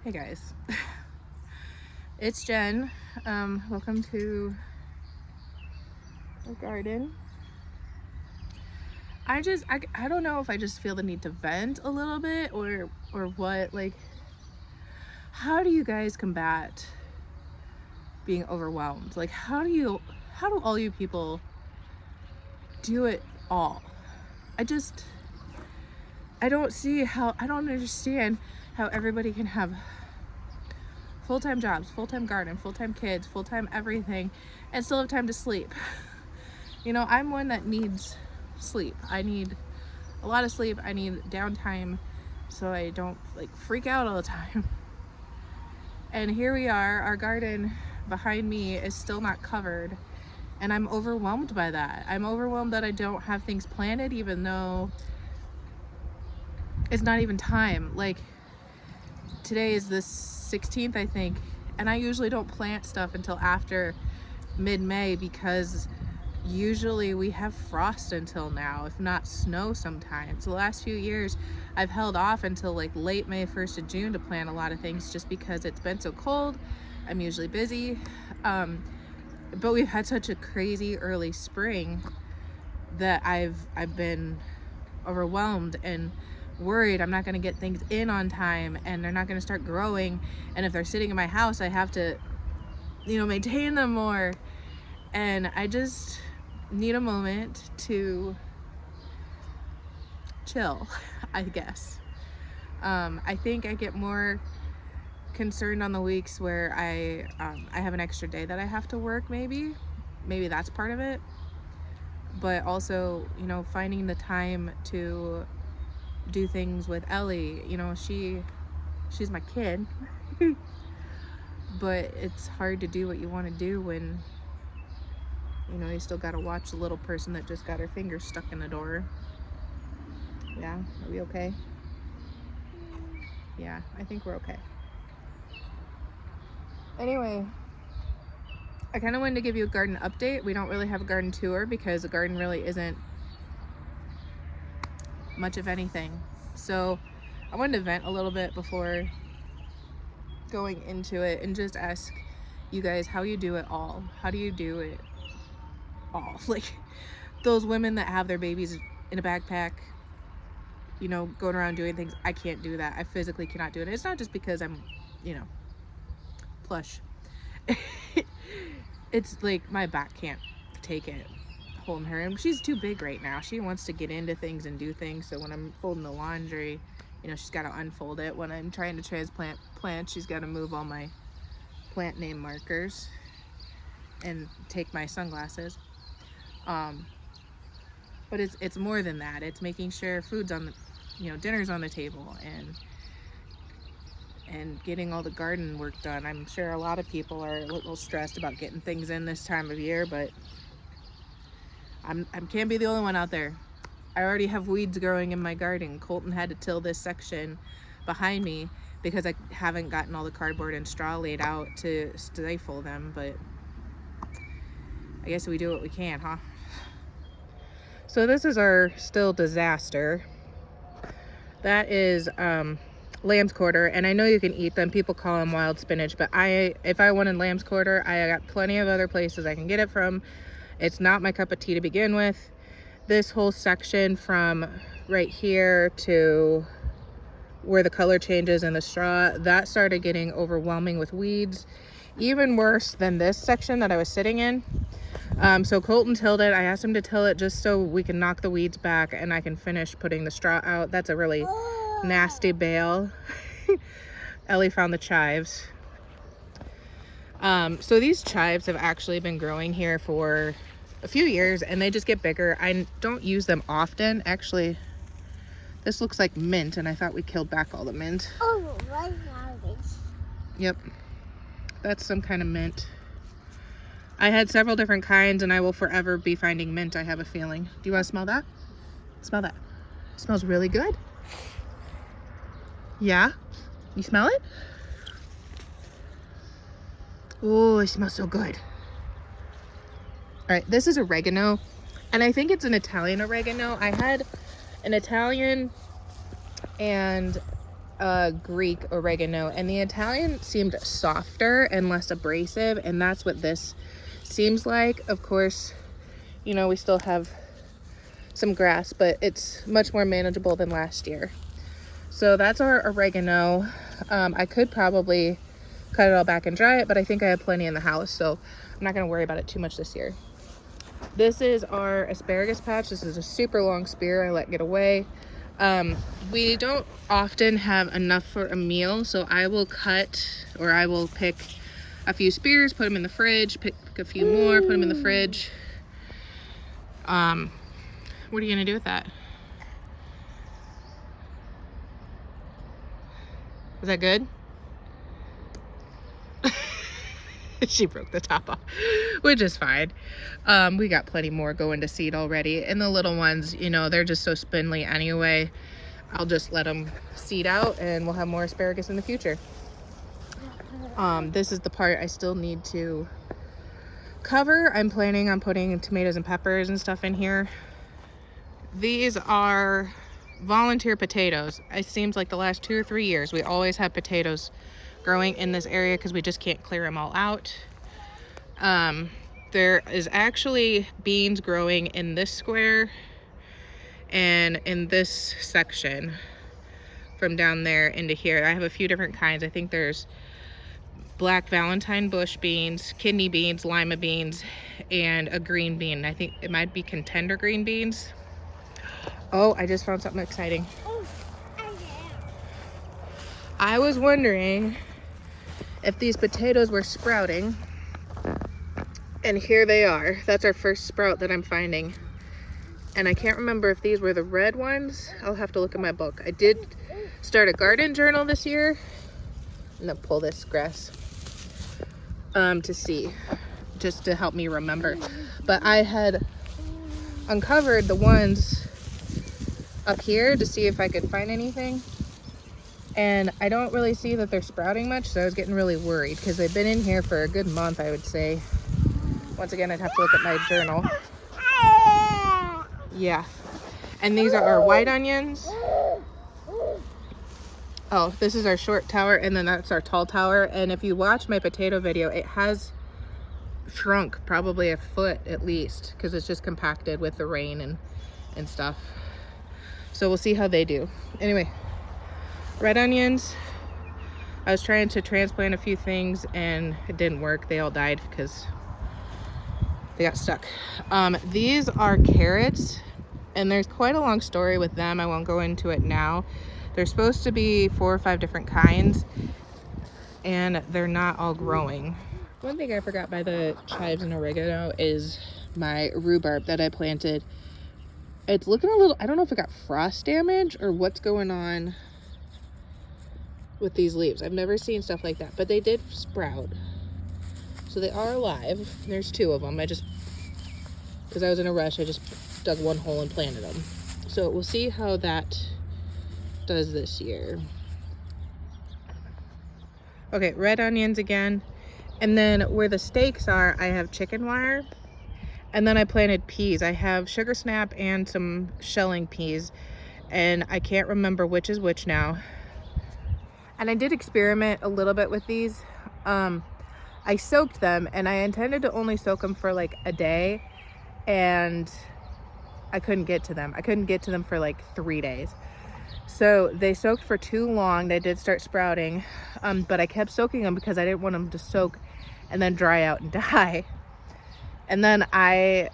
Hey guys, it's Jen. Welcome to the garden. I don't know if I just feel the need to vent a little bit or what. Like, how do you guys combat being overwhelmed? Like, how do all you people do it all? I don't see how, I don't understand how everybody can have full-time jobs, full-time garden, full-time kids, full-time everything, and still have time to sleep. You know, I'm one that needs sleep. I need a lot of sleep. I need downtime so I don't like freak out all the time. And here we are, our garden behind me is still not covered, and I'm overwhelmed by that. I'm overwhelmed that I don't have things planted, even though it's not even time. Like, today is the 16th, I think, and I usually don't plant stuff until after mid-May because usually we have frost until now, if not snow sometimes. The last few years I've held off until like late May, 1st of June to plant a lot of things just because it's been so cold. I'm usually busy, but we've had such a crazy early spring that I've been overwhelmed and worried I'm not going to get things in on time and they're not going to start growing, and if they're sitting in my house I have to, you know, maintain them more, and I just need a moment to chill, I guess. I think I get more concerned on the weeks where I have an extra day that I have to work. Maybe that's part of it, but also, you know, finding the time to do things with Ellie. You know, she's my kid, but it's hard to do what you want to do when, you know, you still got to watch the little person that just got her finger stuck in the door. Yeah, are we okay? Yeah, I think we're okay. Anyway, I kind of wanted to give you a garden update. We don't really have a garden tour because the garden really isn't much of anything. So I wanted to vent a little bit before going into it and just ask you guys how you do it all. How do you do it all? Like, those women that have their babies in a backpack, you know, going around doing things. I can't do that. I physically cannot do it. It's not just because I'm, you know, plush. It's like my back can't take it holding her, and she's too big right now. She wants to get into things and do things, so when I'm folding the laundry, you know, she's got to unfold it. When I'm trying to transplant plants, she's got to move all my plant name markers and take my sunglasses. But it's more than that. It's making sure food's on the, you know, dinner's on the table, and getting all the garden work done. I'm sure a lot of people are a little stressed about getting things in this time of year, but I can't be the only one out there. I already have weeds growing in my garden. Colton had to till this section behind me because I haven't gotten all the cardboard and straw laid out to stifle them, but I guess we do what we can, huh? So this is our still disaster. That is lamb's quarter, and I know you can eat them. People call them wild spinach, but if I wanted lamb's quarter, I got plenty of other places I can get it from. It's not my cup of tea to begin with. This whole section from right here to where the color changes in the straw, that started getting overwhelming with weeds, even worse than this section that I was sitting in. So Colton tilled it. I asked him to till it just so we can knock the weeds back and I can finish putting the straw out. That's a really nasty bale. Ellie found the chives. So these chives have actually been growing here for a few years, and they just get bigger. I don't use them often. Actually, this looks like mint, and I thought we killed back all the mint. Oh, right now it's... Yep, that's some kind of mint. I had several different kinds, and I will forever be finding mint, I have a feeling. Do you want to smell that? Smell that. It smells really good. Yeah? You smell it? Oh, it smells so good. All right, this is oregano, and I think it's an Italian oregano. I had an Italian and Greek oregano, and the Italian seemed softer and less abrasive, and that's what this seems like. Of course, you know, we still have some grass, but it's much more manageable than last year. So that's our oregano. I could probably cut it all back and dry it, but I think I have plenty in the house, so I'm not going to worry about it too much this year. This is our asparagus patch. This is a super long spear I let get away. We don't often have enough for a meal, so I will pick a few spears, put them in the fridge, pick a few more, put them in the fridge. What are you gonna do with that? Is that good? She broke the top off, which is fine. We got plenty more going to seed already, and the little ones, you know, they're just so spindly anyway. I'll just let them seed out and we'll have more asparagus in the future. This is the part I still need to cover. I'm planning on putting tomatoes and peppers and stuff in here. These are volunteer potatoes. It seems like the last 2 or 3 years we always have potatoes growing in this area because we just can't clear them all out. There is actually beans growing in this square and in this section from down there into here. I have a few different kinds. I think there's black Valentine bush beans, kidney beans, lima beans, and a green bean. I think it might be contender green beans. Oh, I just found something exciting. I was wondering if these potatoes were sprouting, and here they are. That's our first sprout that I'm finding, and I can't remember if these were the red ones. I'll have to look at my book. I did start a garden journal this year. I'm gonna pull this grass to see, just to help me remember, but I had uncovered the ones up here to see if I could find anything, and I don't really see that they're sprouting much, so I was getting really worried because they've been in here for a good month, I would say. Once again, I'd have to look at my journal. Yeah, and these are our white onions. Oh, this is our short tower, and then that's our tall tower. And if you watch my potato video, it has shrunk probably a foot at least because it's just compacted with the rain and stuff. So we'll see how they do. Anyway, red onions. I was trying to transplant a few things and it didn't work. They all died because they got stuck. These are carrots, and there's quite a long story with them. I won't go into it now. They're supposed to be 4 or 5 different kinds, and they're not all growing. One thing I forgot by the chives and oregano is my rhubarb that I planted. It's looking a little, I don't know if it got frost damage or what's going on with these leaves. I've never seen stuff like that, but they did sprout. So they are alive. There's 2 of them. Because I was in a rush, I just dug one hole and planted them. So we'll see how that does this year. Okay, red onions again. And then where the stakes are, I have chicken wire. And then I planted peas. I have sugar snap and some shelling peas. And I can't remember which is which now. And I did experiment a little bit with these. I soaked them, and I intended to only soak them for like a day, and I couldn't get to them. I couldn't get to them for like 3 days. So they soaked for too long. They did start sprouting, but I kept soaking them because I didn't want them to soak and then dry out and die. And then I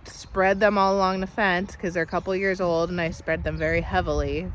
spread them all along the fence because they're a couple years old, and I spread them very heavily.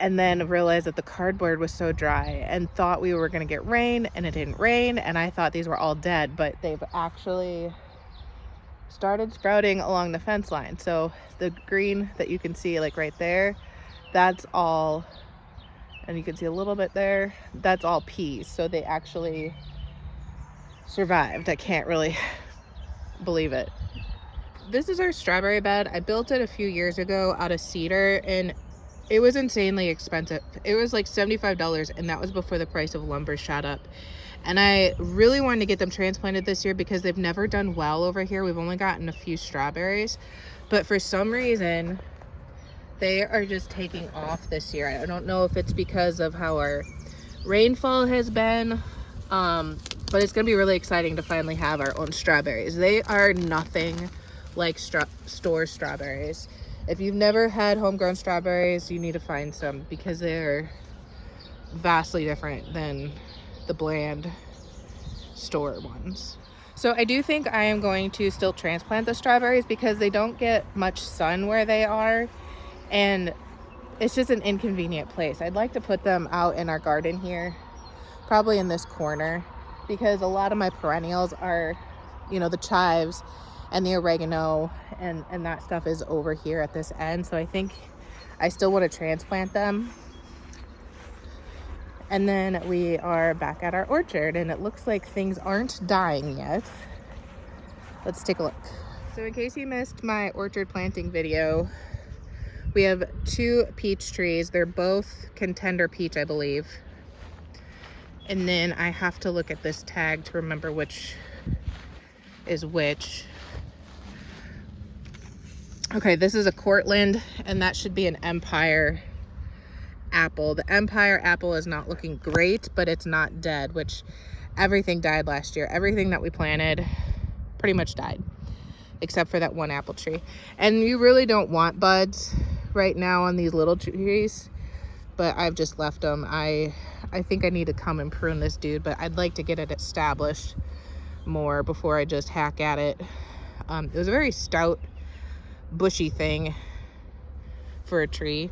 And then realized that the cardboard was so dry and thought we were gonna get rain, and it didn't rain, and I thought these were all dead, but they've actually started sprouting along the fence line. So the green that you can see like right there, that's all, and you can see a little bit there, that's all peas. So they actually survived. I can't really believe it. This is our strawberry bed. I built it a few years ago out of cedar, and it was insanely expensive. It was like $75, and that was before the price of lumber shot up. And I really wanted to get them transplanted this year because they've never done well over here. We've only gotten a few strawberries, but for some reason They are just taking off this year. I don't know if it's because of how our rainfall has been, but it's gonna be really exciting to finally have our own strawberries. They are nothing like store strawberries. If you've never had homegrown strawberries, you need to find some because they're vastly different than the bland store ones. So I do think I am going to still transplant the strawberries because they don't get much sun where they are, and it's just an inconvenient place. I'd like to put them out in our garden here, probably in this corner, because a lot of my perennials are, you know, the chives and the oregano and that stuff is over here at this end. So I think I still want to transplant them. And then we are back at our orchard and it looks like things aren't dying yet. Let's take a look. So in case you missed my orchard planting video, we have 2 peach trees. They're both contender peach, I believe. And then I have to look at this tag to remember which is which. Okay, this is a Cortland, and that should be an Empire apple. The Empire apple is not looking great, but it's not dead, which everything died last year. Everything that we planted pretty much died, except for that one apple tree. And you really don't want buds right now on these little trees, but I've just left them. I think I need to come and prune this dude, but I'd like to get it established more before I just hack at it. It was a very stout, bushy thing for a tree.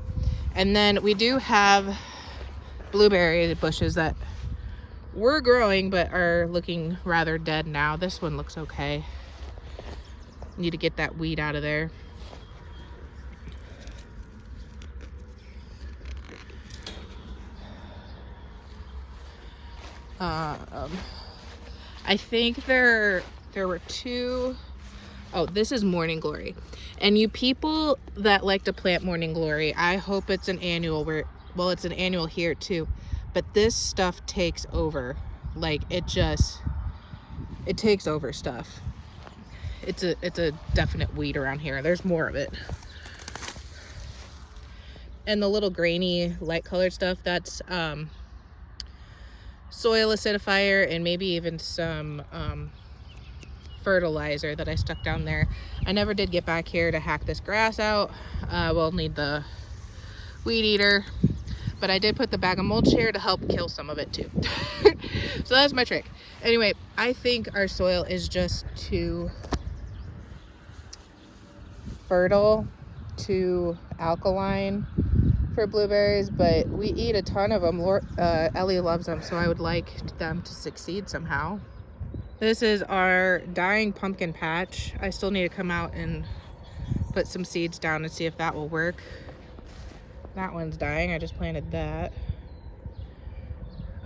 And then we do have blueberry bushes that were growing but are looking rather dead now. This one looks okay. Need to get that weed out of there. I think there were 2. Oh, this is Morning Glory. And you people that like to plant Morning Glory, I hope it's an annual well, it's an annual here too, but this stuff takes over. Like it takes over stuff. It's a definite weed around here. There's more of it. And the little grainy light colored stuff, that's soil acidifier and maybe even some fertilizer that I stuck down there. I never did get back here to hack this grass out. We'll need the weed eater, but I did put the bag of mulch here to help kill some of it too. So that's my trick. Anyway, I think our soil is just too fertile, too alkaline for blueberries, but we eat a ton of them. Ellie loves them, so I would like them to succeed somehow. This is our dying pumpkin patch. I still need to come out and put some seeds down and see if that will work. That one's dying. I just planted that.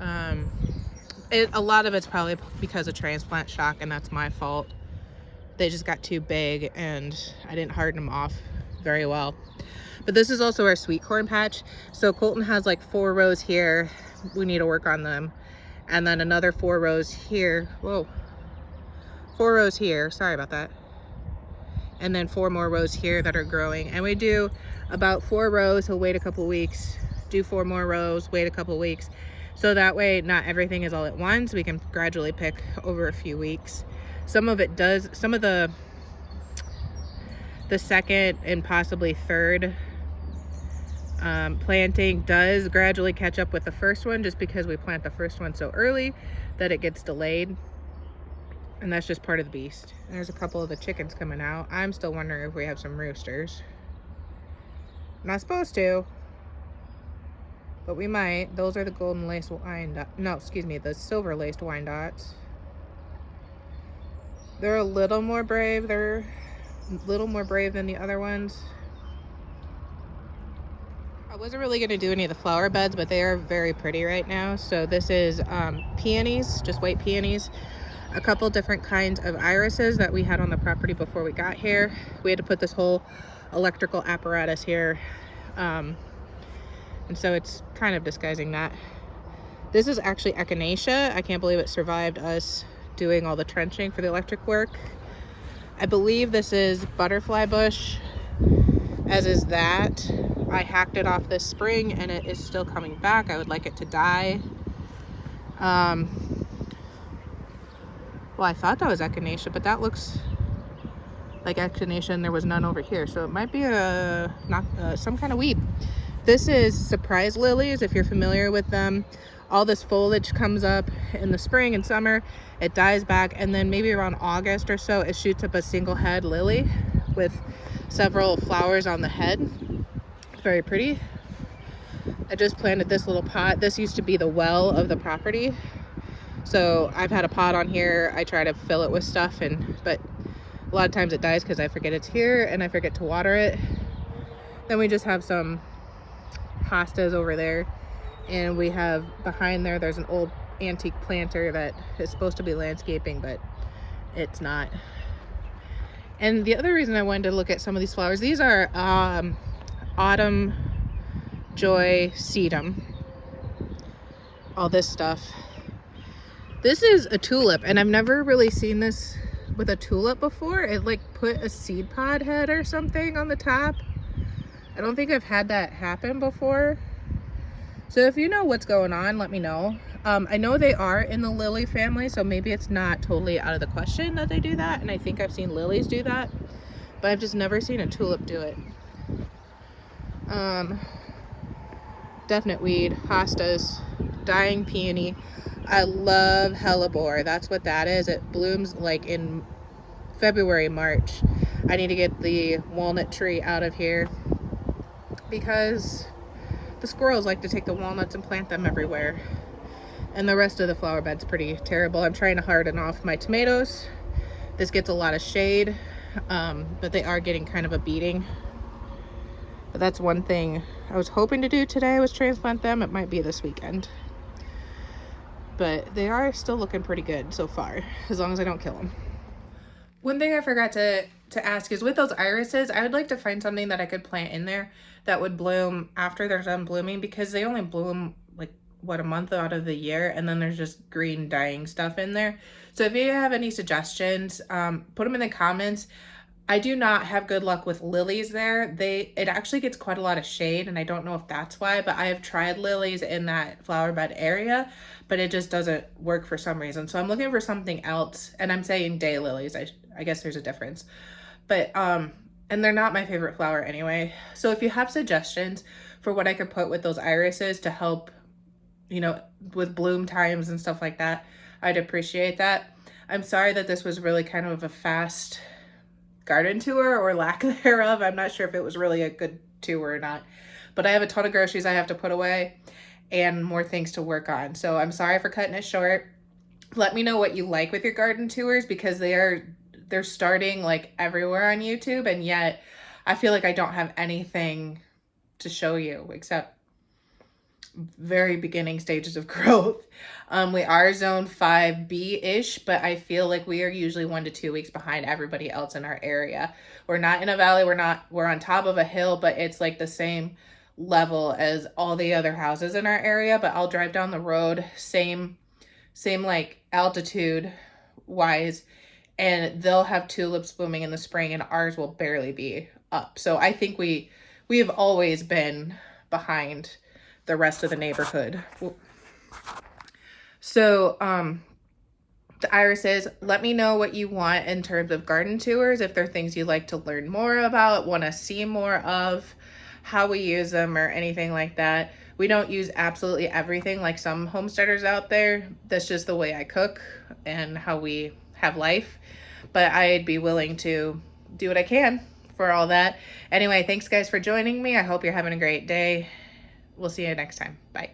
A lot of it's probably because of transplant shock, and that's my fault. They just got too big and I didn't harden them off very well. But this is also our sweet corn patch. So Colton has like 4 rows here. We need to work on them. And then another 4 rows here. Whoa. 4 rows here. Sorry about that. And then 4 more rows here that are growing. And we do about 4 rows. He'll wait a couple weeks. Do 4 more rows. Wait a couple weeks. So that way not everything is all at once. We can gradually pick over a few weeks. Some of it does. Some of the second and possibly third planting does gradually catch up with the first one, just because we plant the first one so early that it gets delayed, and that's just part of the beast. And there's a couple of the chickens coming out. I'm still wondering if we have some roosters. Not supposed to, but we might. Those are the golden laced Wyandottes. No, excuse me, the silver laced Wyandottes. They're a little more brave. They're a little more brave than the other ones. I wasn't really going to do any of the flower beds, but they are very pretty right now. So this is peonies, just white peonies. A couple different kinds of irises that we had on the property before we got here. We had to put this whole electrical apparatus here. And so it's kind of disguising that. This is actually echinacea. I can't believe it survived us doing all the trenching for the electric work. I believe this is butterfly bush, as is that. I hacked it off this spring and it is still coming back. I would like it to die. Well, I thought that was echinacea, but that looks like echinacea and there was none over here. So it might be some kind of weed. This is surprise lilies, if you're familiar with them. All this foliage comes up in the spring and summer, it dies back, and then maybe around August or so, it shoots up a single head lily with several flowers on the head. It's very pretty. I just planted this little pot. This used to be the well of the property. So I've had a pot on here. I try to fill it with stuff, but a lot of times it dies because I forget it's here and I forget to water it. Then we just have some hostas over there, and we have behind there's an old antique planter that is supposed to be landscaping, but it's not. And the other reason I wanted to look at some of these flowers, these are autumn joy sedum, all this stuff. This is a tulip, and I've never really seen this with a tulip before. It like put a seed pod head or something on the top. I don't think I've had that happen before. So if you know what's going on, let me know. I know they are in the lily family, so maybe it's not totally out of the question that they do that. And I think I've seen lilies do that, but I've just never seen a tulip do it. Definite weed, hostas, dying peony. I love hellebore. That's what that is. It blooms like in February, March. I need to get the walnut tree out of here because the squirrels like to take the walnuts and plant them everywhere. And the rest of the flower bed's pretty terrible. I'm trying to harden off my tomatoes. This gets a lot of shade, but they are getting kind of a beating. But that's one thing I was hoping to do today, was transplant them. It might be this weekend. But they are still looking pretty good so far, as long as I don't kill them. One thing I forgot to ask is, with those irises, I would like to find something that I could plant in there that would bloom after they're done blooming, because they only bloom like, what, a month out of the year, and then there's just green dying stuff in there. So if you have any suggestions, put them in the comments. I do not have good luck with lilies there. It actually gets quite a lot of shade, and I don't know if that's why, but I have tried lilies in that flower bed area, but it just doesn't work for some reason. So I'm looking for something else, and I'm saying day lilies. I guess there's a difference. But, and they're not my favorite flower anyway. So if you have suggestions for what I could put with those irises to help, you know, with bloom times and stuff like that, I'd appreciate that. I'm sorry that this was really kind of a fast garden tour, or lack thereof. I'm not sure if it was really a good tour or not, but I have a ton of groceries I have to put away and more things to work on. So I'm sorry for cutting it short. Let me know what you like with your garden tours, because they're starting like everywhere on YouTube, and yet I feel like I don't have anything to show you except very beginning stages of growth. We are zone 5B-ish, but I feel like we are usually 1 to 2 weeks behind everybody else in our area. We're not in a valley, we're on top of a hill, but it's like the same level as all the other houses in our area. But I'll drive down the road, same like altitude wise, and they'll have tulips blooming in the spring, and ours will barely be up. So I think we have always been behind the rest of the neighborhood. So the irises, let me know what you want in terms of garden tours, if there are things you'd like to learn more about, want to see more of, how we use them, or anything like that. We don't use absolutely everything like some homesteaders out there. That's just the way I cook and how we have life. But I'd be willing to do what I can for all that. Anyway, thanks guys for joining me. I hope you're having a great day. We'll see you next time. Bye.